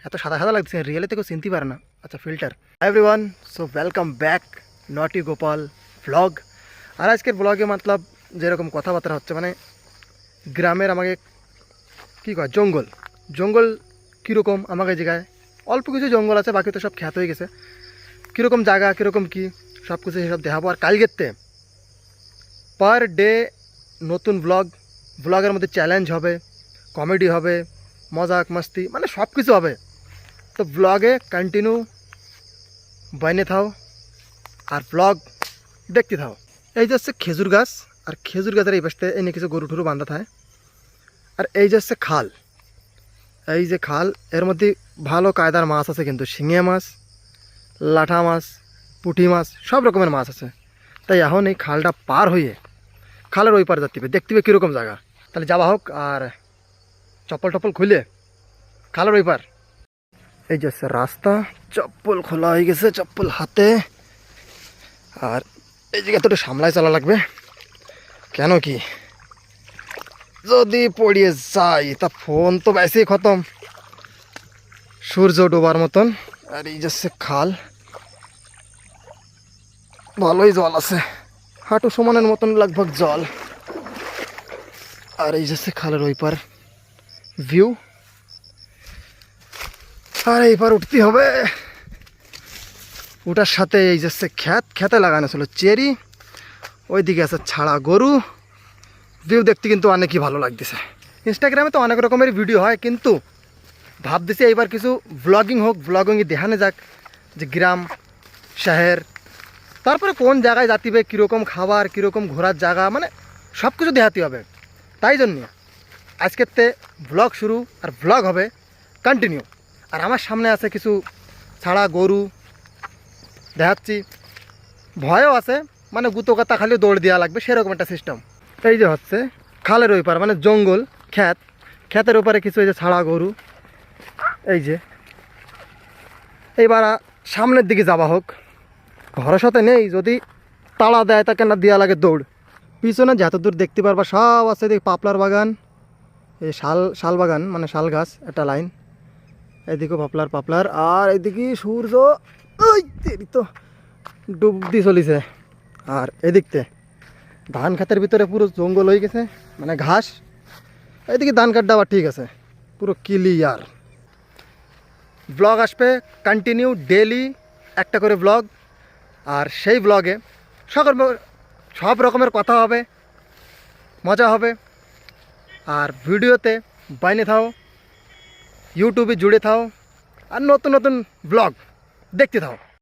এত সাদা সাদা লাগছে, রিয়েলে তো কেউ চিনতে পারে না। আচ্ছা, filter. Everyone, so welcome back নটি গোপাল ভ্লগ। আর আজকের ব্লগে মতলব যেরকম কথাবার্তা হচ্ছে, মানে গ্রামের আমাকে কী কয় জঙ্গল জঙ্গল কীরকম আমাকে জায়গায় অল্প কিছু জঙ্গল আছে, বাকি তো সব খ্যাত হয়ে গেছে। কীরকম জায়গা, কীরকম কী সব কিছু সেসব দেখাবো। আর কালকেতে পার ডে নতুন ব্লগের মধ্যে চ্যালেঞ্জ হবে, কমেডি হবে, মজাক মস্তি, মানে সব কিছু হবে। তো ব্লগে কন্টিনিউ বাইনে থাও আর ব্লগ দেখতে থাও। এই যে হচ্ছে খেজুর গাছ, আর খেজুর গাছের এই পাশে এনে কিছু গরু টরু বাঁধা থাকে। আর এই যে হচ্ছে খাল, এই যে খাল, এর মধ্যে ভালো কায়দার মাছ আছে, কিন্তু শিঙে মাছ, লাঠা মাছ, পুঁটি মাছ, সব রকমের মাছ আছে। তাই এখন এই খালটা পার হয়ে খালের ওই পার যাতে দেখতে হবে কীরকম জায়গা। তাহলে যাওয়া হোক, আর চপ্পল টপ্পল খুলে খালের ওই পার। এই যে রাস্তা, চপ্পল খোলা হয়ে গেছে, চপ্পল হাতে। আর এই জায়গা তো একটু সামলায় চলা লাগবে, কেন কি যদি পড়িয়ে যাই তা ফোন তো বেশি খতম, সূর্য ডোবার মতন। আর এই যাচ্ছে খাল, ভালোই জল আছে, হাঁটু সমানের মতন লাগভগ জল। আর এই যাচ্ছে খালের ওই পার ভিউ। আর এই পার উঠতে হবে, ওটার সাথে এই যাচ্ছে খেতে লাগানো ছিল চেরি, ওইদিকে আছে ছাড়া গরু। ভিউ দেখতে কিন্তু অনেকই ভালো লাগতেছে। ইনস্টাগ্রামে তো অনেক রকমের ভিডিও হয়, কিন্তু ভাবতেছি এইবার কিছু ব্লগিং হোক, ব্লগিংয়ে দেখানো যাক যে গ্রাম শহর, তারপরে কোন জায়গায় যাতিবে, কীরকম খাবার, কীরকম ঘোরার জায়গা, মানে সব কিছু দেখাতে হবে। তাই জন্যে আজকের তে ব্লগ শুরু, আর ব্লগ হবে কন্টিনিউ। আর আমার সামনে আছে কিছু ছাড়া গরু দেখাচ্ছি, ভয়ও আছে, মানে গুতো কাতা খালি দৌড় দেওয়া লাগবে, সেরকম একটা সিস্টেম। এই যে হচ্ছে খালের ওই পার, মানে জঙ্গল, ক্ষেতের ওপারে কিছু এই যে ছাড়া গরু। এই যে এইবার সামনের দিকে যাওয়া হোক, ঘরের সাথে নেই, যদি তাড়া দেয় তাকে না দেওয়া লাগে দৌড়। পিছনে যত দূর দেখতে পারবা সব আছে, দেখি পাপলার বাগান, এই শাল বাগান, মানে শাল গাছ একটা লাইন, এদিকেও পাপলার। আর এদিকে সূর্য ওই তো ডুব দিয়ে চলিছে। আর এদিকতে ধান খাতের ভিতরে পুরো জঙ্গল হয়ে গেছে, মানে ঘাস। এদিকে ধান কাটটা আবার ঠিক আছে, পুরো ক্লিয়ার। ব্লগ আসবে কন্টিনিউ, ডেলি একটা করে ব্লগ। আর সেই ব্লগে সব রকমের কথা হবে, মজা হবে। আর ভিডিওতে বাইনে থাও, ইউটিউবে জুড়ে থাও, আর নতুন নতুন ব্লগ দেখতে থাও।